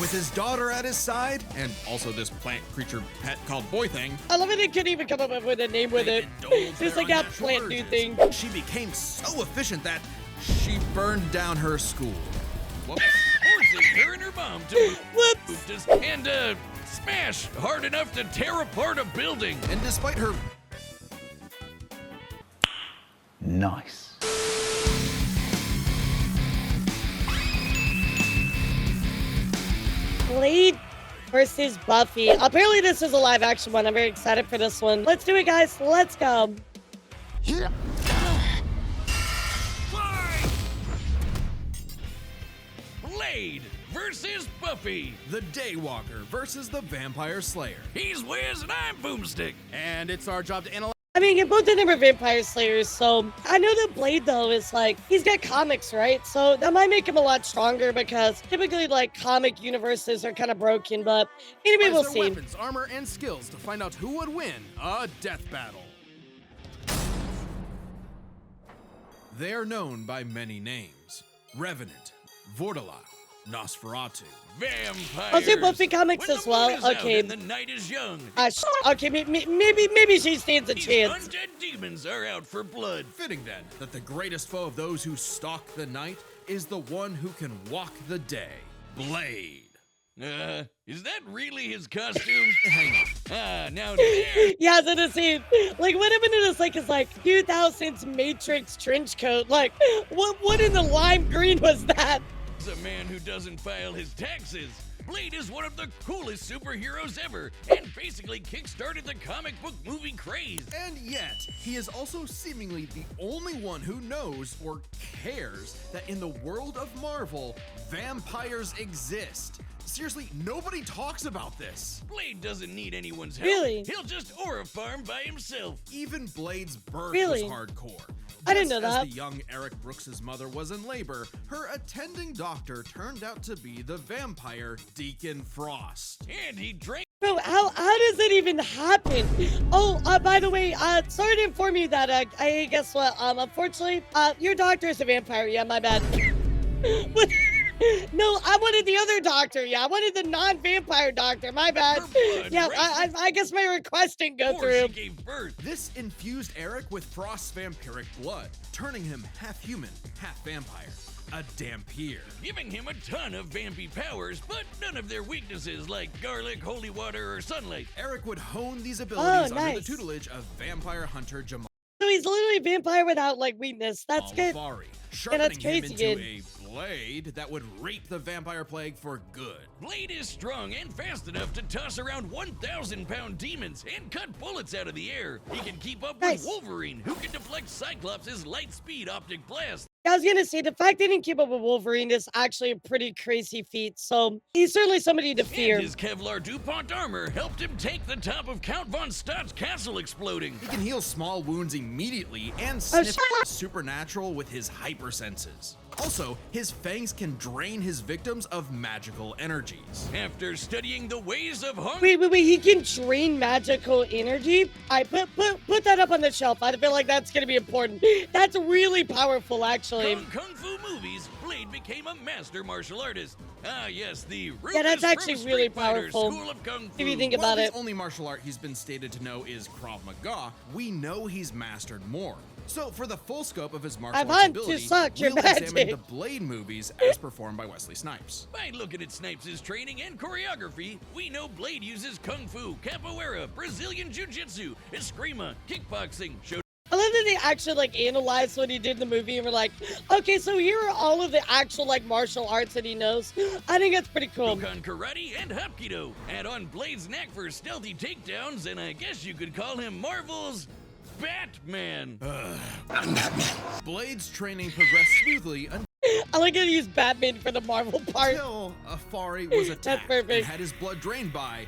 with his daughter at his side, and also this plant creature pet called Boy Thing. I love it. It couldn't even come up with a name with it. It's like that plant dude thing. She became so efficient that she burned down her school. Whoops. Forcing her and her mom to move and smash hard enough to tear apart a building. And despite her... Nice. Blade versus Buffy. Apparently this is a live action one. I'm very excited for this one. Let's do it, guys. Let's go. Fight! Blade versus Buffy. The Daywalker versus the Vampire Slayer. He's Wiz and I'm Boomstick. And it's our job to analyze... I mean, both of them are vampire slayers, so I know that Blade, though, is like, he's got comics, right? So that might make him a lot stronger because typically, like, comic universes are kind of broken, but anyway, we'll see. Weapons, armor, and skills to find out who would win a death battle. They are known by many names. Revenant, Vortala, Nosferatu. Vampires. I'll do Buffy comics as well. Okay. And the night is young. Okay, maybe she stands a These chance. undead demons are out for blood. Fitting then that the greatest foe of those who stalk the night is the one who can walk the day, Blade. Is that really his costume? Now there. Yeah, so to see, like, what happened to this, like, is like 2000s Matrix trench coat. Like, what in the lime green was that? A man who doesn't file his taxes. Blade is one of the coolest superheroes ever, and basically kickstarted the comic book movie craze. And yet, he is also seemingly the only one who knows or cares that in the world of Marvel, vampires exist. Seriously, nobody talks about this. Blade doesn't need anyone's help. Really? He'll just aura farm by himself. Even Blade's birth Really? was hardcore. I didn't know Just that. As the young Eric Brooks' mother was in labor, her attending doctor turned out to be the vampire Deacon Frost. And he drank. Bro, how does it even happen? Oh, by the way, sorry to inform you that, I guess what, unfortunately, your doctor is a vampire. Yeah, my bad. What? No, I wanted the other doctor. Yeah, I wanted the non-vampire doctor. My bad. Yeah, I guess my request didn't go through. She gave birth. This infused Eric with Frost's vampiric blood, turning him half human, half vampire. A Dampier. Giving him a ton of vampy powers, but none of their weaknesses like garlic, holy water, or sunlight. Eric would hone these abilities under the nice. tutelage of vampire hunter Jamal. So he's literally a vampire without, like, weakness. That's good. Alvari, Yeah, sharpening that's him crazy into good. a blade that would rape the vampire plague for good. Blade is strong and fast enough to toss around 1,000-pound demons and cut bullets out of the air. He can keep up Nice. with Wolverine, who can deflect Cyclops' light-speed optic blast. I was gonna say, the fact they didn't keep up with Wolverine is actually a pretty crazy feat, so he's certainly somebody to fear. And his Kevlar DuPont armor helped him take the top of Count Von Stott's castle exploding. He can heal small wounds immediately and Oh, sniff supernatural with his hypersenses. Also, his fangs can drain his victims of magical energies. After studying the ways of Hong Wait, he can drain magical energy? I put that up on the shelf. I feel like that's gonna be important. That's really powerful, actually. Kung Fu movies, Blade became a master martial artist. Ah, yes, the Yeah, that's Rufus actually from really Street Fighter powerful. School of Kung Fu. If you think While about the it. only martial art he's been stated to know is Krav Maga, we know he's mastered more. So for the full scope of his martial I arts want to ability, suck your we'll examine magic. the Blade movies as performed by Wesley Snipes. By looking at Snipes' training and choreography, we know Blade uses Kung Fu, Capoeira, Brazilian Jiu-Jitsu, Eskrima, kickboxing, I love that they actually, like, analyzed what he did in the movie and were like, okay, so here are all of the actual, like, martial arts that he knows. I think that's pretty cool. Shokan Karate, and Hapkido. Add on Blade's knack for stealthy takedowns, and I guess you could call him Marvel's Batman. Blade's training progressed smoothly I like how you use Batman for the Marvel part. until Afari was attacked and perfect. had his blood drained by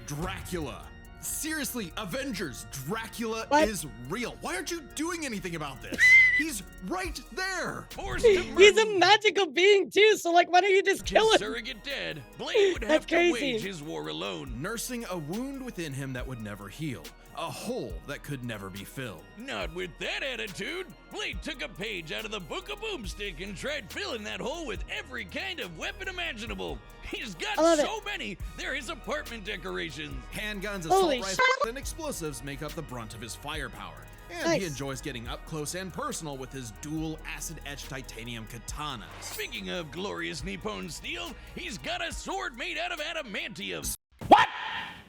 Dracula. Seriously, Avengers, Dracula What? is real. Why aren't you doing anything about this? He's right there. Forced to murder. He's a magical being too, so like, why don't you just kill him? Surrogate dad, Blade would That's have to crazy. wage his war alone. Nursing a wound within him that would never heal. A hole that could never be filled. Not with that attitude. Blade took a page out of the Book of Boomstick and tried filling that hole with every kind of weapon imaginable. He's got I love so many, they're his apartment decorations. Handguns, Holy assault rifles, and explosives make up the brunt of his firepower. And he Nice. enjoys getting up close and personal with his dual acid-etched titanium katanas. Speaking of glorious Nippon steel, he's got a sword made out of adamantium.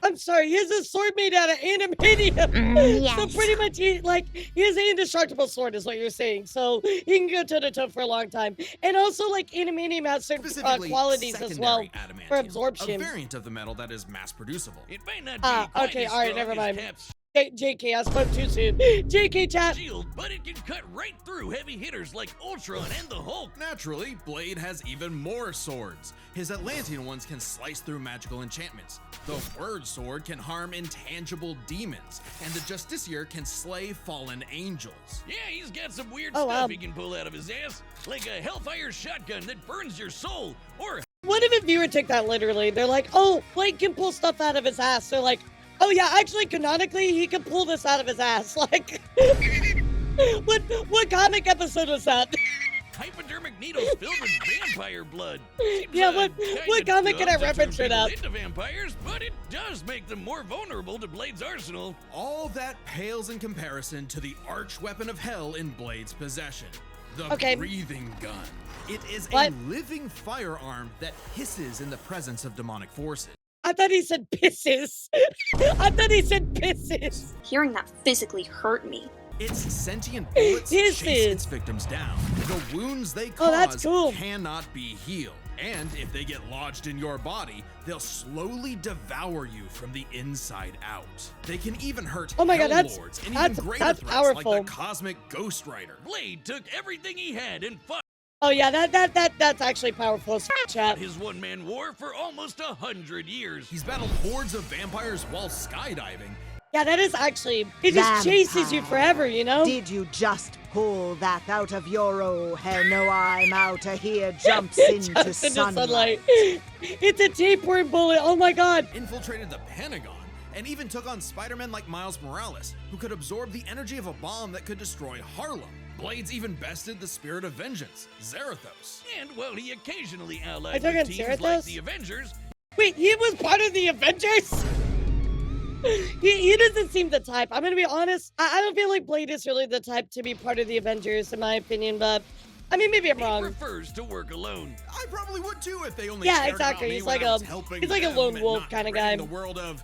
I'm sorry, he has a sword made out of adamantium. Yes. So pretty much, he has an indestructible sword, is what you're saying. So he can go toe to toe for a long time. And also, like, adamantium has certain Specifically, qualities as well secondary adamantium, for absorption. A variant of the metal that is mass producible. It might not be quite okay, as all right, strong never as mind. Cap's JK, I spoke too soon. JK chat. shield, but it can cut right through heavy hitters like Ultron and the Hulk. Naturally, Blade has even more swords. His Atlantean ones can slice through magical enchantments. The Word Sword can harm intangible demons, and the Justiciar can slay fallen angels. Yeah, he's got some weird Oh, stuff wow. he can pull out of his ass, like a Hellfire shotgun that burns your soul, or What if a viewer took that literally? They're like, oh, Blade can pull stuff out of his ass. They're like, oh yeah, actually, canonically, he can pull this out of his ass. Like, what comic episode was that? hypodermic needles filled with vampire blood. Seems, Yeah, what kinda comic can I dumb to turn reference it people up? into vampires, but it does make them more vulnerable to Blade's arsenal. All that pales in comparison to the arch weapon of hell in Blade's possession, the Okay. breathing gun. It is What? a living firearm that hisses in the presence of demonic forces. I thought he said pisses. I thought he said pisses. Hearing that physically hurt me. Its sentient bullets Hisses. chase its victims down. The wounds they Oh, that's cause cool. cannot be healed. And if they get lodged in your body, they'll slowly devour you from the inside out. They can even hurt Oh my God, Hell that's- Lords and that's- even greater that's threats powerful. like the Cosmic Ghost Rider. Blade took everything he had and fought Oh yeah, that's actually powerful as chat. his one-man war for almost 100 years. He's battled hordes of vampires while skydiving. Yeah, that is actually, he just chases you forever, you know? Did you just pull that out of your oh hell no I'm out of here jumps into Jumps into sunlight. It's a tapeworm bullet. Oh my God. Infiltrated the Pentagon, and even took on Spider-Man like Miles Morales, who could absorb the energy of a bomb that could destroy Harlem. Blades even bested the spirit of vengeance, Zarathos. And while he occasionally Are allied you with talking teams like Zarathos? the Avengers, Wait, he was part of the Avengers? He doesn't seem the type. I'm gonna be honest. I don't feel like Blade is really the type to be part of the Avengers, in my opinion. But I mean, maybe I'm he wrong. prefers to work alone. I probably would too if they only Yeah, cared exactly. about me He's when like I was a- helping he's like a them lone and wolf not kinda ridding guy. the world of,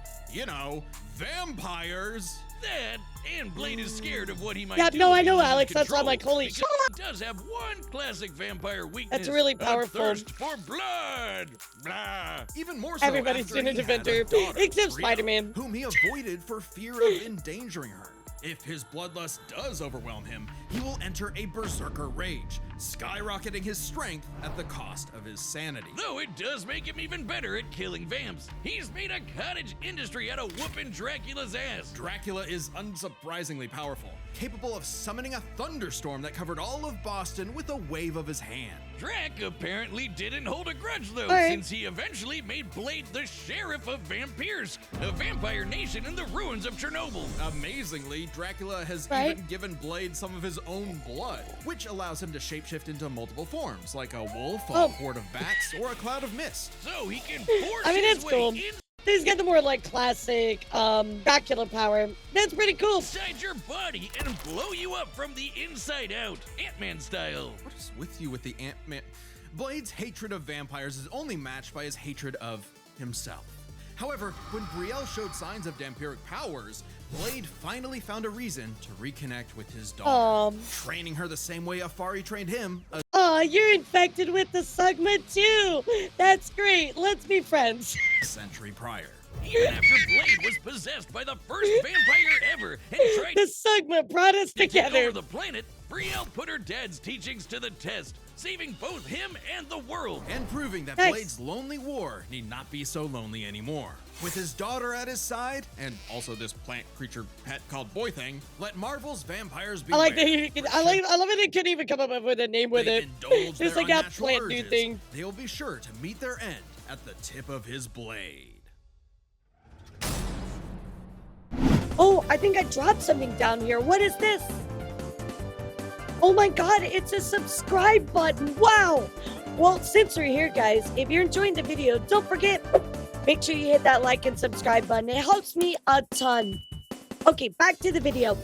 vampires. That, and Blade is scared of what he might Yeah, do. no, if I he know, loses Alex. That's why I'm control, like, holy because he does have one classic vampire weakness. That's really a powerful. thirst for blood. Blah. Even more so Everybody's after been he an had a Avenger, daughter, except Rhea, Spider-Man. whom he avoided for fear of endangering her. If his bloodlust does overwhelm him, he will enter a berserker rage, skyrocketing his strength at the cost of his sanity. Though it does make him even better at killing vamps. He's made a cottage industry out of whooping Dracula's ass. Dracula is unsurprisingly powerful, capable of summoning a thunderstorm that covered all of Boston with a wave of his hand. Drac apparently didn't hold a grudge though, right. since he eventually made Blade the sheriff of Vampires, a vampire nation in the ruins of Chernobyl. Amazingly, Dracula has Right. even given Blade some of his own blood, which allows him to shapeshift into multiple forms, like a wolf, a Oh. horde of bats, or a cloud of mist. So he can force I mean, his that's way cool. He's got the more like classic Dracula power. That's pretty cool. inside your body and blow you up from the inside out, Ant-Man style. What is with you with the Ant-Man? Blade's hatred of vampires is only matched by his hatred of himself. However, when Brielle showed signs of vampiric powers, Blade finally found a reason to reconnect with his daughter, training her the same way Afari trained him Aw, you're infected with the Sugma too. That's great. Let's be friends. a century prior. Even after Blade was possessed by the first vampire ever and tried The Sugma brought us to take over together. the planet, Brielle put her dad's teachings to the test, saving both him and the world. And proving that Nice. Blade's lonely war need not be so lonely anymore. With his daughter at his side, and also this plant creature pet called Boy Thing, let Marvel's vampires be. I like that I love it. They couldn't even come up with a name with it. Indulge It's their like that unnatural plant urges. dude thing. They'll be sure to meet their end at the tip of his blade. Oh, I think I dropped something down here. What is this? Oh my god, it's a subscribe button. Wow. Well, since we're here, guys, if you're enjoying the video, don't forget, make sure you hit that like and subscribe button. It helps me a ton. Okay, back to the video.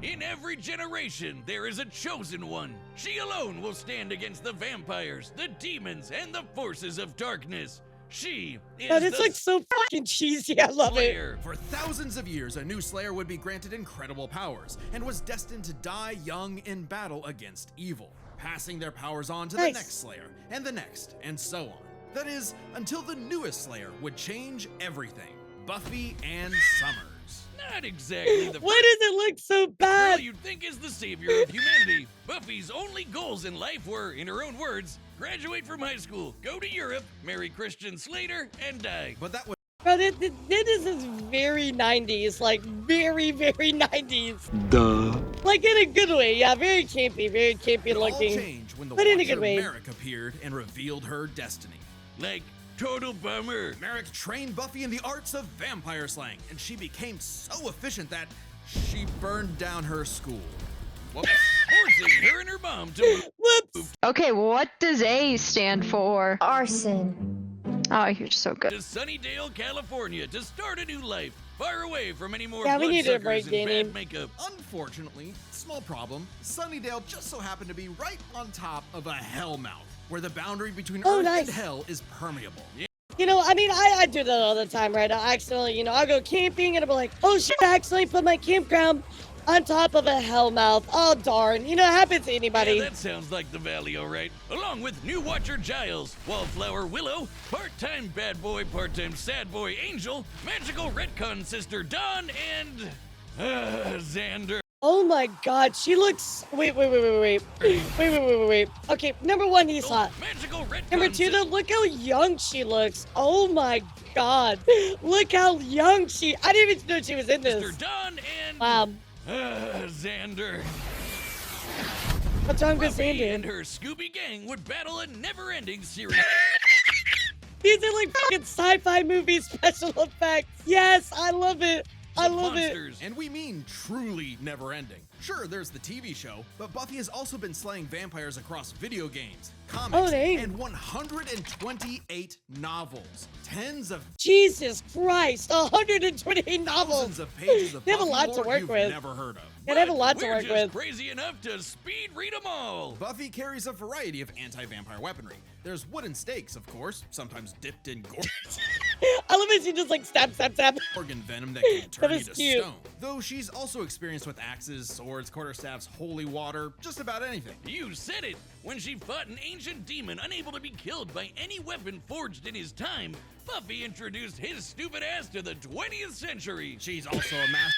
In every generation, there is a chosen one. She alone will stand against the vampires, the demons, and the forces of darkness. She is Oh, this the looks so fucking cheesy. I love it. Slayer. For thousands of years, a new Slayer would be granted incredible powers and was destined to die young in battle against evil, passing their powers on to the Nice. next Slayer, and so on. That is, until the newest Slayer would change everything. Buffy and Summers. Not exactly the Why does it look so girl bad? you'd think is the savior of humanity. Buffy's only goals in life were, in her own words, graduate from high school, go to Europe, marry Christian Slater, and die. But that was Bro, this is very 90s. Like, very, very 90s. Duh. Like, in a good way. Yeah, very campy all looking. changed when the But in a Watcher good way. Merrick appeared and revealed her destiny. Like, total bummer. Merrick trained Buffy in the arts of vampire slaying, and she became so efficient that she burned down her school. Whoops. Forcing her and her mom to Whoops. Okay, what does A stand for? Arson. Oh, you're so good. to Sunnydale, California to start a new life, far away from any more Yeah, we needed a bloodsuckers break, and Danny. bad makeup. Unfortunately, small problem, Sunnydale just so happened to be right on top of a hellmouth, where the boundary between Oh, Earth nice. and Hell is permeable. You know, I mean, I do that all the time, right? I accidentally, I'll go camping and I'll be like, oh shit, I accidentally put my campground on top of a hellmouth. Oh, darn. You know, it happens to anybody. Yeah, that sounds like the valley, all right. Along with new Watcher Giles, Wallflower Willow, part-time bad boy, part-time sad boy Angel, magical retcon sister Dawn, and Xander. Oh my god, she looks. Wait. Okay, number one, he's hot. Magical retcon Number two, though, look how young she looks. Oh my god. Look how young she. I didn't even know she was in sister this. Dawn and Wow. Xander. What's wrong with Buffy and Xander? her Scooby gang would battle a never-ending series. These are like fucking sci-fi movie special effects. Yes, I love it. I of love it. monsters. And we mean truly never ending. Sure, there's the TV show, but Buffy has also been slaying vampires across video games, comics, dang. and 128 novels. Tens of Jesus Christ, 128 novels. thousands of pages of They have a Buffy lot to lore work you've with. never heard of. Yeah, they have a But lot to we're work just with. crazy enough to speed read them all. Buffy carries a variety of anti-vampire weaponry. There's wooden stakes, of course, sometimes dipped in I love it. She just like stab. gorgon venom that can turn you was to cute. stone. Though she's also experienced with axes, swords, quarterstaffs, holy water, just about anything. You said it! When she fought an ancient demon unable to be killed by any weapon forged in his time, Buffy introduced his stupid ass to the 20th century. She's also a master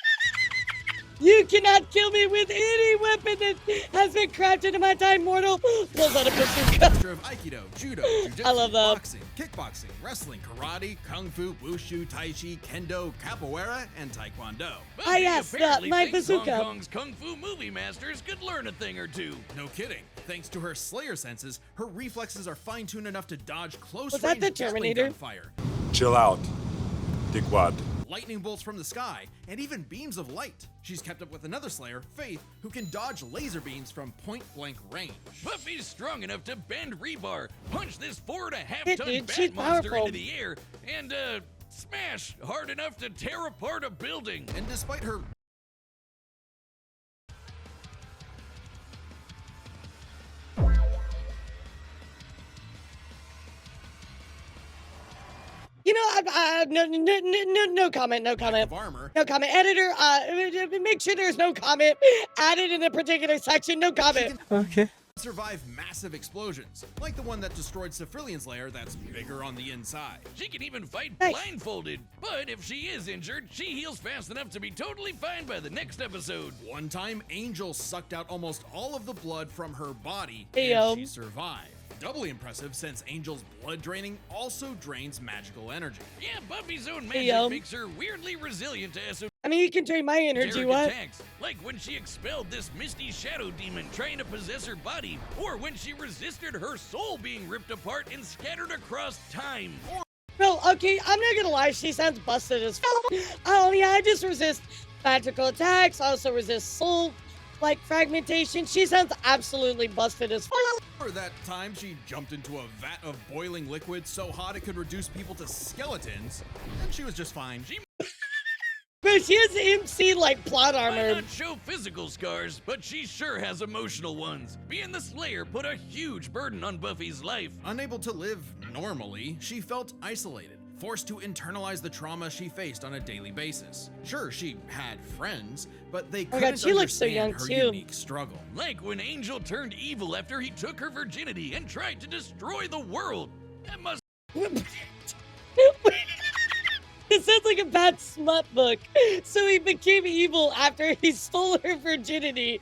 You cannot kill me with any weapon that has been crafted in my time, mortal. Pulls out a bazooka. of Aikido, Judo, Jiu-Jitsu, I love that. boxing, kickboxing, wrestling, karate, kung fu, wushu, tai chi, kendo, capoeira, and taekwondo. Buffy yes, apparently my thinks bazooka. Hong Kong's kung fu movie masters could learn a thing or two. No kidding. Thanks to her Slayer senses, her reflexes are fine-tuned enough to dodge close Was that range the Gatling Terminator? gun fire, Chill out, dickwad. lightning bolts from the sky, and even beams of light. She's kept up with another Slayer, Faith, who can dodge laser beams from point-blank range. Buffy's strong enough to bend rebar, punch this 4.5 Shit, ton dude, bat she's monster powerful. into the air, and smash hard enough to tear apart a building. And despite her You know, no comment. of armor, No comment. Editor, make sure there's no comment added in the particular section. No comment. survive massive explosions, like the one that destroyed Cephrilion's lair that's bigger on the inside. She can even fight Nice. blindfolded, but if she is injured, she heals fast enough to be totally fine by the next episode. One time, Angel sucked out almost all of the blood from her body, Heyo. and she survived. Doubly impressive since Angel's blood draining also drains magical energy. Yeah, Buffy's own magic Heyo. makes her weirdly resilient to esoteric I mean, you can drain my energy, what? attacks, like when she expelled this misty shadow demon trying to possess her body, or when she resisted her soul being ripped apart and scattered across time. Bro, okay, I'm not gonna lie, she sounds busted as Oh, yeah, I just resist magical attacks, I also resist soul, like, fragmentation. She sounds absolutely busted as Or that time she jumped into a vat of boiling liquid so hot it could reduce people to skeletons, and she was just fine. Bro, she has MC, like, plot Might armor. not show physical scars, but she sure has emotional ones. Being the Slayer put a huge burden on Buffy's life. Unable to live normally, she felt isolated, forced to internalize the trauma she faced on a daily basis. Sure, she had friends, but they Oh my couldn't God, she looks so understand young, her too. unique struggle. Like when Angel turned evil after he took her virginity and tried to destroy the world. That must It sounds like a bad smut book. So he became evil after he stole her virginity.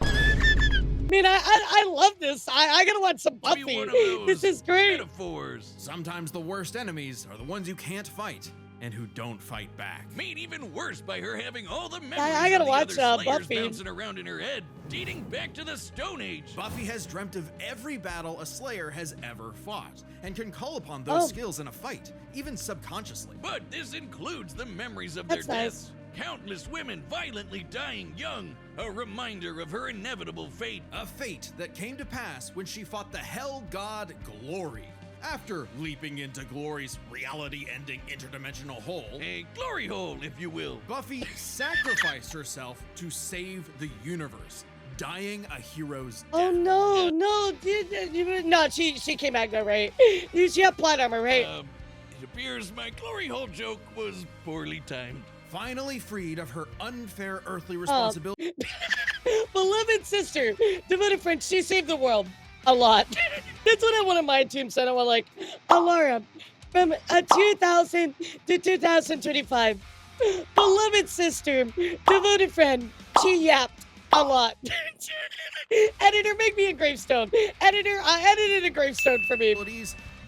Man, I love this. I gotta watch some be Buffy. one of those This is great. metaphors. Sometimes the worst enemies are the ones you can't fight and who don't fight back. Made even worse by her having all the memories I gotta of the watch, other Slayers Buffy. bouncing around in her head, dating back to the Stone Age. Buffy has dreamt of every battle a Slayer has ever fought, and can call upon those Oh. skills in a fight, even subconsciously. But this includes the memories of That's their nice. deaths. Countless women violently dying young, a reminder of her inevitable fate. A fate that came to pass when she fought the Hell God Glory. After leaping into Glory's reality-ending interdimensional hole, A glory hole, if you will. Buffy sacrificed herself to save the universe, dying a hero's death. Oh no, no, she came back though, right? She had plot armor, right? It appears my glory hole joke was poorly timed. Finally freed of her unfair earthly Oh. responsibility. Beloved sister, devoted friend, she saved the world a lot. That's what I want on my tombstone. I want like Elara from 2000 to 2025. Beloved sister, devoted friend, she yapped a lot. Editor, make me a gravestone. Editor, edited a gravestone for me.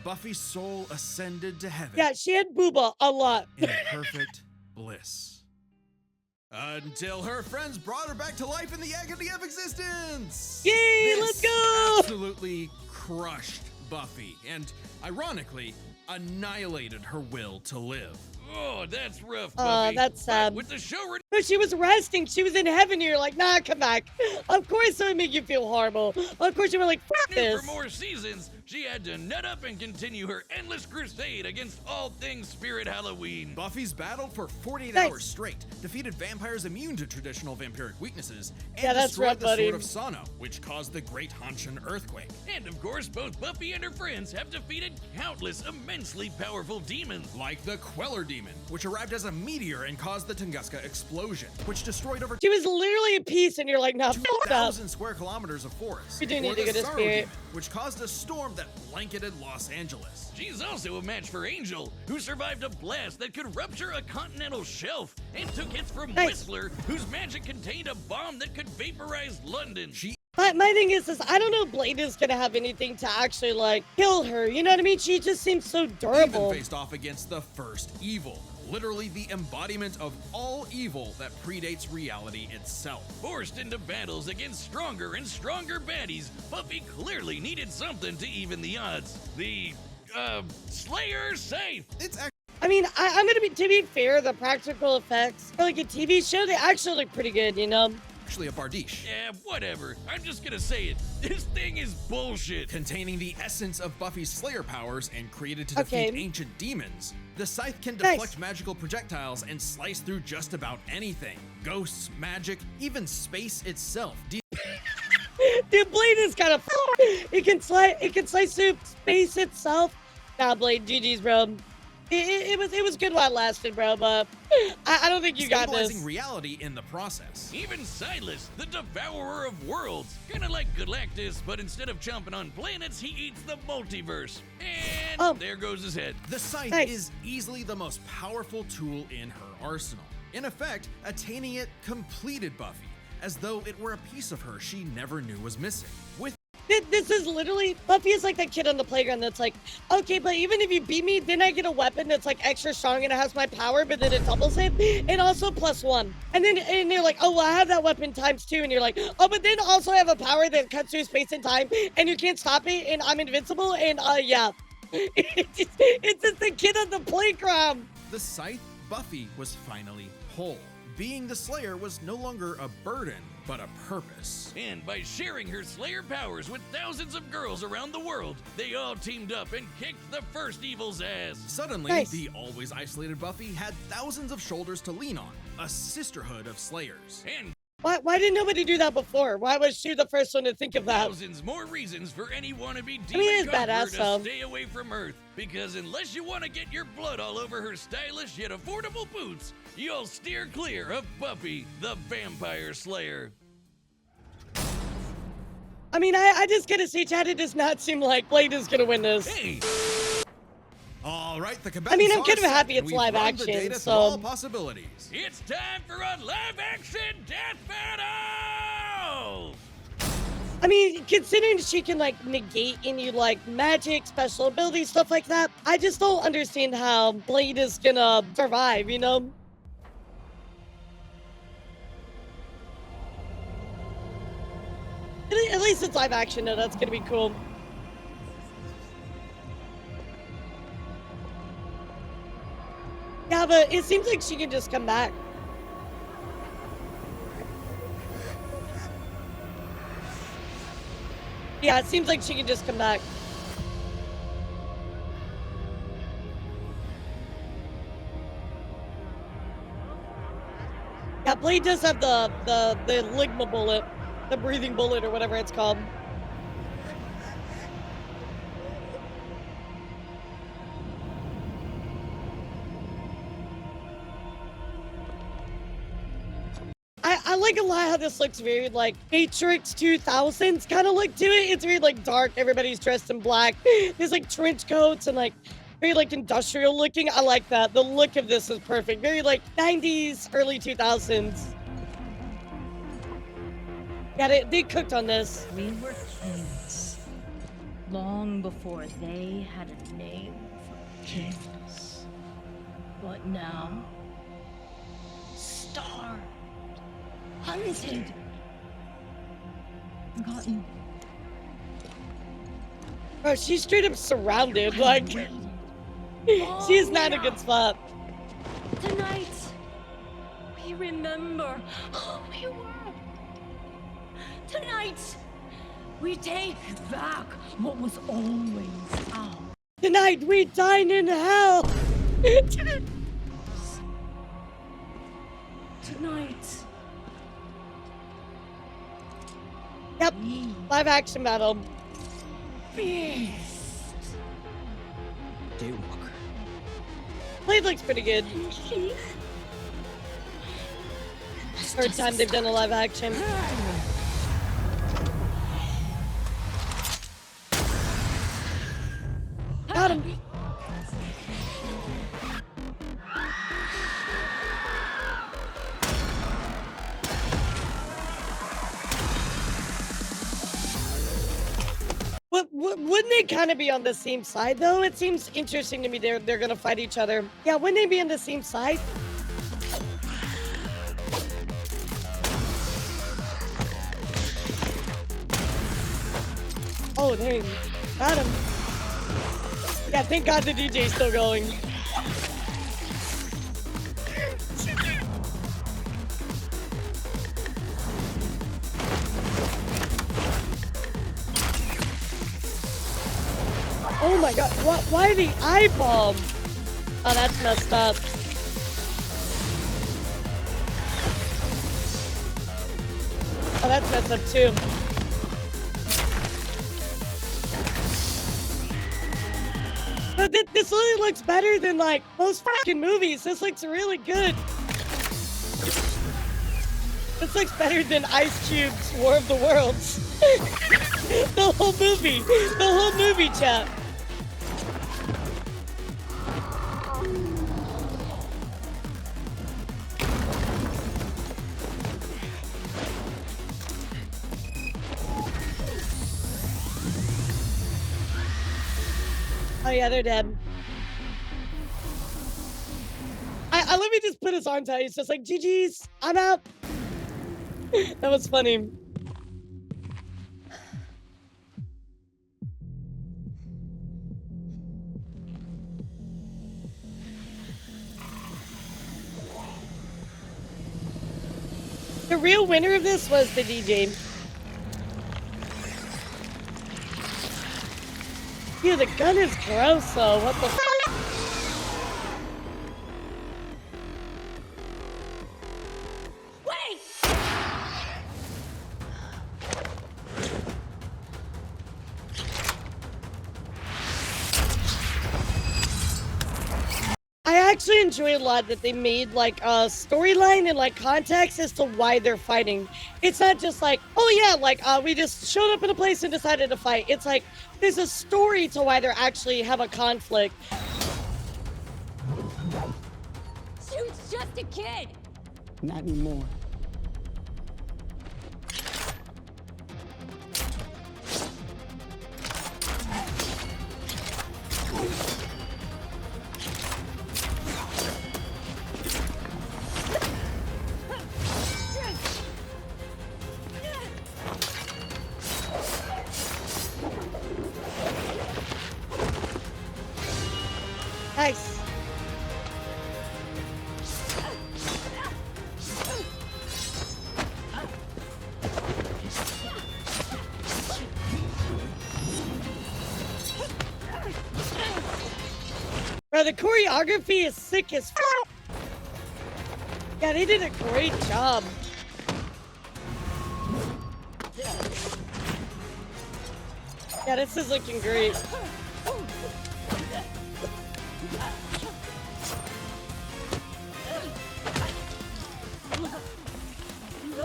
Buffy's soul ascended to heaven Yeah, she had booba a lot. in perfect bliss. Until her friends brought her back to life in the agony of existence. Yay, This let's go! Absolutely crushed Buffy, and ironically, annihilated her will to live. Oh, that's rough, Buffy. That's But sad. with the show But she was resting. She was in heaven. You're like, nah, come back. Of course it would make you feel horrible. Of course you were like, fuck renewed this. for more seasons, she had to nut up and continue her endless crusade against all things Spirit Halloween. Buffy's battled for 48 Nice. hours straight, defeated vampires immune to traditional vampiric weaknesses, and Yeah, that's destroyed rough, the buddy. Sword of Sano, which caused the Great Hanshin earthquake. And of course, both Buffy and her friends have defeated countless immensely powerful demons. Like the Queller Demon, which arrived as a meteor and caused the Tunguska explosion, which destroyed over She was literally a piece, and you're like, nah, fuck that. 2,000 square kilometers of forest. You do need or to the get a Sorrow spirit. Demon, which caused a storm that blanketed Los Angeles. She's also a match for Angel, who survived a blast that could rupture a continental shelf, and took hits from Nice. Whistler, whose magic contained a bomb that could vaporize London. But my thing is I don't know if Blade is gonna have anything to actually like kill her. You know what I mean? She just seems so durable. Even faced off against the first evil, literally the embodiment of all evil that predates reality itself. Forced into battles against stronger and stronger baddies, Buffy clearly needed something to even the odds. The, Slayer safe! It's I mean, I'm gonna be, to be fair, the practical effects for like a TV show, they actually look pretty good, you know? actually a Bardiche, Yeah, whatever. I'm just gonna say it. This thing is bullshit. containing the essence of Buffy's Slayer powers and created to Okay. defeat ancient demons. The scythe can Nice. deflect magical projectiles and slice through just about anything. Ghosts, magic, even space itself. Dude, Blade is kind of it can slice through space itself. Nah, Blade, GG's, bro. It was good while it lasted, bro, but I don't think you got this. Stabilizing reality in the process. Even Silas, the devourer of worlds, kinda like Galactus, but instead of chomping on planets, he eats the multiverse. And there goes his head. The Scythe Nice. is easily the most powerful tool in her arsenal. In effect, attaining it completed Buffy, as though it were a piece of her she never knew was missing. With This is literally, Buffy is like that kid on the playground that's like, okay, but even if you beat me, then I get a weapon that's like extra strong and it has my power, but then it doubles it, and also +1. And they're like, oh, well, I have that weapon ×2, and you're like, oh, but then also I have a power that cuts through space and time, and you can't stop it, and I'm invincible, and yeah. It's just the kid on the playground. the Scythe, Buffy was finally whole. Being the Slayer was no longer a burden, but a purpose. And by sharing her Slayer powers with thousands of girls around the world, they all teamed up and kicked the first evil's ass. Suddenly, Nice. the always isolated Buffy had thousands of shoulders to lean on, a sisterhood of Slayers. And Why didn't nobody do that before? Why was she the first one to think of that? thousands more reasons for any wannabe I mean, demon it's conqueror badass, to though. stay away from Earth. Because unless you want to get your blood all over her stylish yet affordable boots, you'll steer clear of Buffy, the Vampire Slayer. I mean, I just gotta say, Chad, it does not seem like Blade is gonna win this. Hey, All right, the I combatants mean, I'm are kind of set, happy and it's we've live run the action, data so- through all possibilities. it's time for a live-action death battle! I mean, considering she can, like, negate any, like, magic, special abilities, stuff like that, I just don't understand how Blade is gonna survive, you know? At least it's live action, though. That's gonna be cool. Yeah, but it seems like she can just come back. Yeah, it seems like she can just come back. Yeah, Blade does have the ligma bullet, the breathing bullet or whatever it's called. I like a lot how this looks very like Matrix 2000s kind of look to it. It's very like dark. Everybody's dressed in black. There's like trench coats and like very like industrial looking. I like that. The look of this is perfect. Very like 90s, early 2000s. Yeah, they cooked on this. We were kings long before they had a name for kings. But now, starved, hunted, forgotten. Bro, she's straight up surrounded. Like, she is not in a good spot. Tonight, we remember who we were. Tonight, we take back what was always ours. Tonight we dine in hell. Tonight, Yep, we live action battle. feast. Blade looks pretty good. Third time they've done a live action. Got him. Wouldn't they kind of be on the same side though? It seems interesting to me. They're gonna fight each other. Yeah, wouldn't they be on the same side? Oh dang, got him. Yeah, thank God the DJ's still going. Oh my God, why the eye bomb? Oh, that's messed up. Oh, that's messed up too. But this really looks better than like most fucking movies. This looks really good. This looks better than Ice Cube's War of the Worlds. The whole movie, chat. Oh yeah, they're dead. I let me just put his arms out. He's just like, GG's, I'm out. That was funny. The real winner of this was the DJ. Dude, the gun is gross though. What the f? I actually enjoy a lot that they made like a storyline and like context as to why they're fighting. It's not just like, oh yeah, like we just showed up in a place and decided to fight. It's like there's a story to why they're actually have a conflict. Shoot's just a kid. Not anymore. Nice. Bro, the choreography is sick as f. Yeah, they did a great job. Yeah, this is looking great.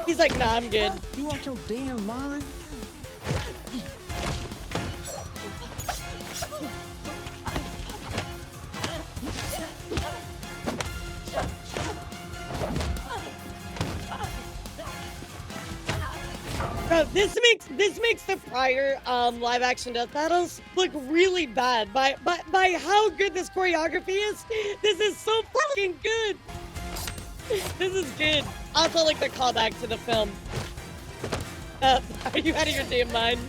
He's like, nah, I'm good. You out your damn mind? Bro, this makes the prior live action death battles look really bad. By how good this choreography is, this is so fucking good. This is good. Also, like the callback to the film. Are you out of your damn mind?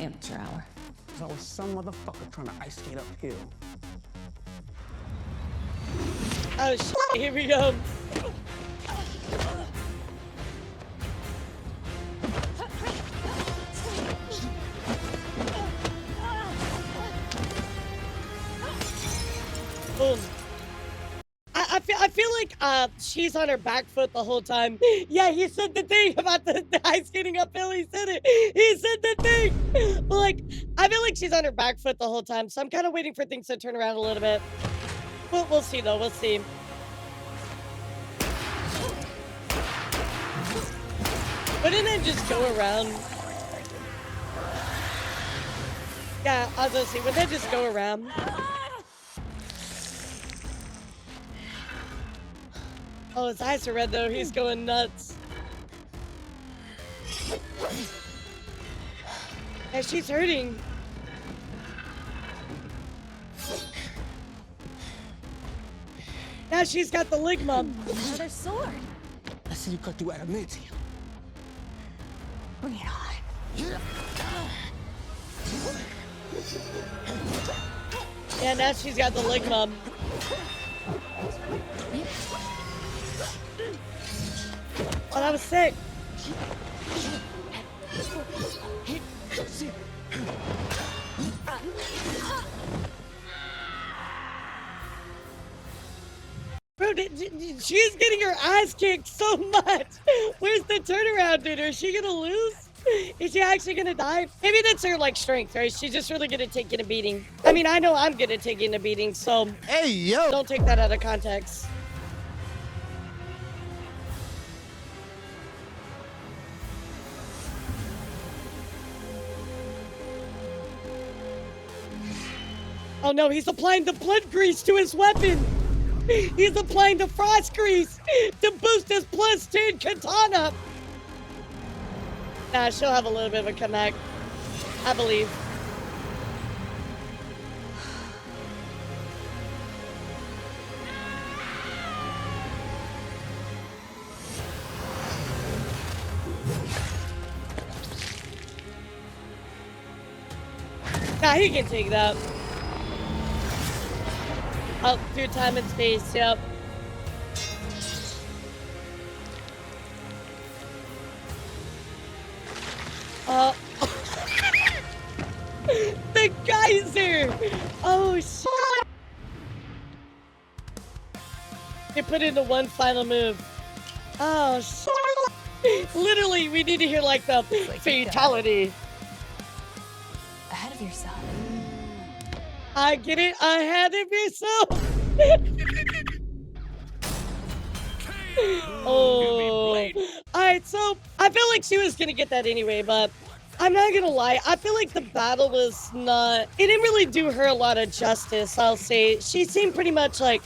Amateur hour. There's always some motherfucker trying to ice skate uphill. Oh shit, here we go. Boom. I feel like she's on her back foot the whole time. Yeah, he said the thing about the ice skating uphill. He said it. He said the thing. But like, I feel like she's on her back foot the whole time. So I'm kind of waiting for things to turn around a little bit. We'll see though. We'll see. Wouldn't it just go around? Yeah, I was gonna see. Wouldn't it just go around? Oh, his eyes are red though. He's going nuts. Yeah, she's hurting. Now she's got the ligma. Another sword. A see you cut through adamantium. Bring it on. Yeah, now she's got the ligma. Oh, that was sick. Bro, she's getting her ass kicked so much. Where's the turnaround, dude? Is she gonna lose? Is she actually gonna die? Maybe that's her, like, strength, right? She's just really good at taking a beating. I mean, I know I'm good at taking a beating, so... Hey, yo! Don't take that out of context. Oh no, he's applying the blood grease to his weapon! He's applying the frost grease to boost his +10 katana! Nah, she'll have a little bit of a comeback. I believe. Nah, he can take that. Oh, through time and space, yep. The geyser! Oh, shit. They put in the one final move. Oh, shit. Literally, we need to hear, like, the fatality. Ahead of yourself. I get it. Ahead of yourself. Oh. Alright, so I feel like she was gonna get that anyway, but I'm not gonna lie. I feel like the battle was not... It didn't really do her a lot of justice, I'll say. She seemed pretty much like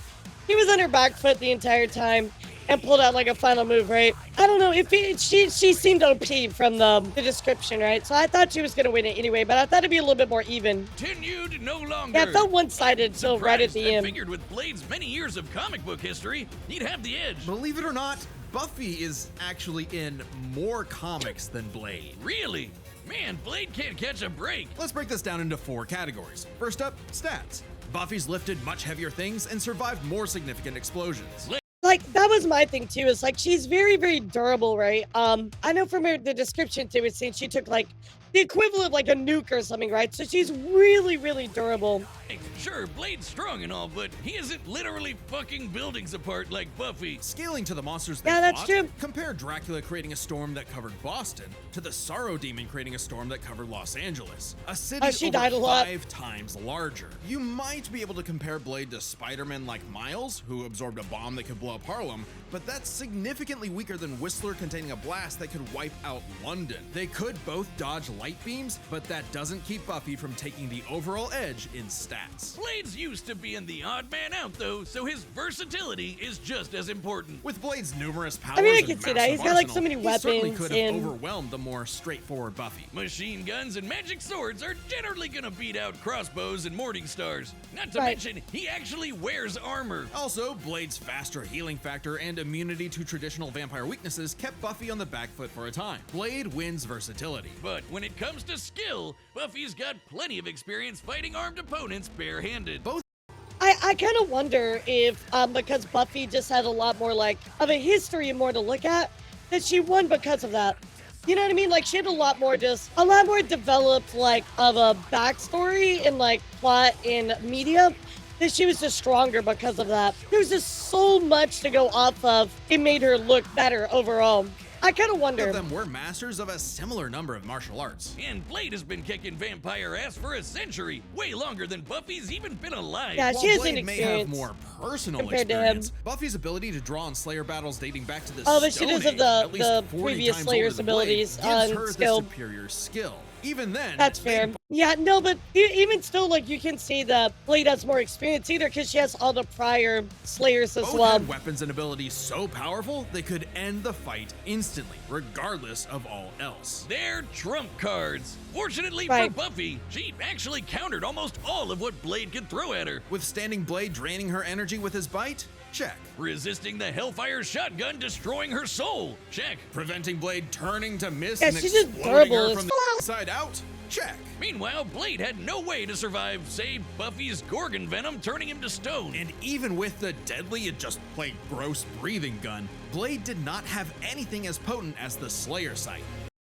he was on her back foot the entire time and pulled out like a final move, right? I don't know. She seemed OP from the description, right? So I thought she was gonna win it anyway, but I thought it'd be a little bit more even. Continued no longer. Yeah, it felt one-sided till right at the end. I figured with Blade's many years of comic book history, he'd have the edge. Believe it or not, Buffy is actually in more comics than Blade. Really? Man, Blade can't catch a break. Let's break this down into 4 categories. First up, stats. Buffy's lifted much heavier things and survived more significant explosions. Like, that was my thing too, is like she's very, very durable, right? I know from the description too, it seems she took like the equivalent of like a nuke or something, right? So she's really, really durable. Hey, sure, Blade's strong and all, but he isn't literally fucking buildings apart like Buffy. Scaling to the monsters they that's fought, true. Compare Dracula creating a storm that covered Boston to the Sorrow Demon creating a storm that covered Los Angeles. A city she over died a lot. 5 times larger. You might be able to compare Blade to Spider-Man like Miles, who absorbed a bomb that could blow up Harlem, but that's significantly weaker than Whistler containing a blast that could wipe out London. They could both dodge light beams, but that doesn't keep Buffy from taking the overall edge in stats. Blade's used to being the odd man out though, so his versatility is just as important. With Blade's numerous powers, I mean, I and can see that. massive He's got like so arsenal, many he certainly weapons could have and... overwhelmed the more straightforward Buffy. Machine guns and magic swords are generally gonna beat out crossbows and morning stars. Not to Right. mention, he actually wears armor. Also, Blade's faster healing factor and immunity to traditional vampire weaknesses kept Buffy on the back foot for a time. Blade wins versatility. But when it comes to skill, Buffy's got plenty of experience fighting armed opponents barehanded. Both I kind of wonder if, because Buffy just had a lot more, like, of a history and more to look at, that she won because of that. You know what I mean? Like, she had a lot more developed, like, of a backstory and, like, plot in media, that she was just stronger because of that. There's just so much to go off of. It made her look better overall. I kind of wonder. of them were masters of a similar number of martial arts. And Blade has been kicking vampire ass for a century, way longer than Buffy's even been alive. Yeah, While she has Blade an may have experience more personal compared to him. experience, Buffy's ability to draw on Slayer battles dating back to the Oh, but she Stone doesn't Age, have at least the 40 previous times Slayer's older than Blade, abilities gives on her skill. the superior skill. Even then, That's they fair. Yeah, no, but even still, like, you can see that Blade has more experience either because she has all the prior Slayers as both well. had weapons and abilities so powerful they could end the fight instantly, regardless of all else. They're trump cards. Fortunately Right. for Buffy, she actually countered almost all of what Blade could throw at her. Withstanding Blade draining her energy with his bite? Check. Resisting the Hellfire shotgun destroying her soul. Check. Preventing Blade turning to mist Yeah, and she's just exploding durable her as from the inside out. Check. Meanwhile, Blade had no way to survive, say, Buffy's Gorgon venom turning him to stone. And even with the deadly, just plain gross breathing gun, Blade did not have anything as potent as the Slayer sight.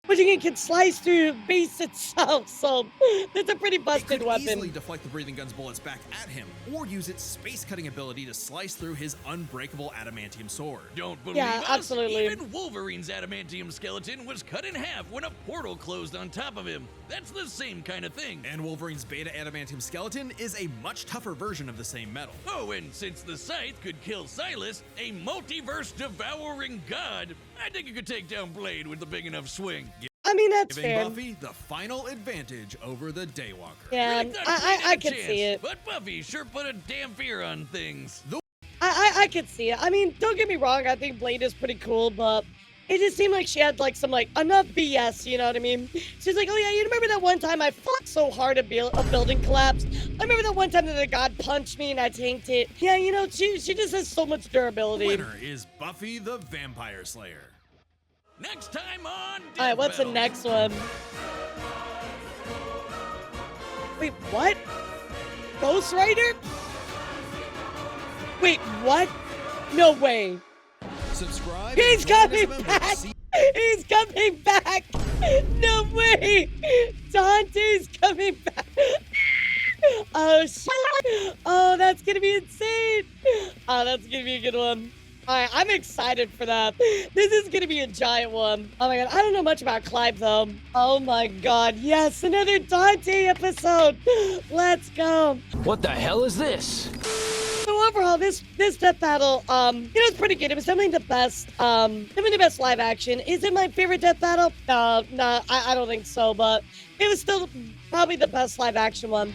Which again can slice through base itself, so that's a pretty busted It could weapon. easily deflect the breathing gun's bullets back at him, or use its space-cutting ability to slice through his unbreakable adamantium sword. Don't believe Yeah, us? absolutely. Even Wolverine's adamantium skeleton was cut in half when a portal closed on top of him. That's the same kind of thing. And Wolverine's beta adamantium skeleton is a much tougher version of the same metal. Oh, and since the Scythe could kill Silas, a multiverse-devouring god, I think you could take down Blade with a big enough swing. I mean, that's Giving fair. Buffy the final advantage over the Daywalker. Yeah, Really thought I Blade had a can chance, see it. But Buffy sure put a damn fear on things. I can see it. I mean, don't get me wrong, I think Blade is pretty cool, but it just seemed like she had like some like enough BS, you know what I mean? She's like, oh yeah, you remember that one time I fought so hard a building collapsed? I remember that one time that the god punched me and I tanked it. Yeah, you know, she just has so much durability. Winner is Buffy the Vampire Slayer. Next time on Death Alright, what's the Battle. next one? Wait, what? Ghost Rider? Wait, what? No way. Subscribe. He's and join us coming members. back! See- He's coming back! No way! Dante's coming back! Oh, shit. Oh, that's gonna be insane! Oh, that's gonna be a good one. Alright, I'm excited for that. This is gonna be a giant one. Oh my god, I don't know much about Clive though. Oh my god, yes, another Dante episode! Let's go! What the hell is this? So overall, this death battle, it's pretty good. It was definitely the best, live action. Is it my favorite death battle? No, I don't think so, but it was still probably the best live action one.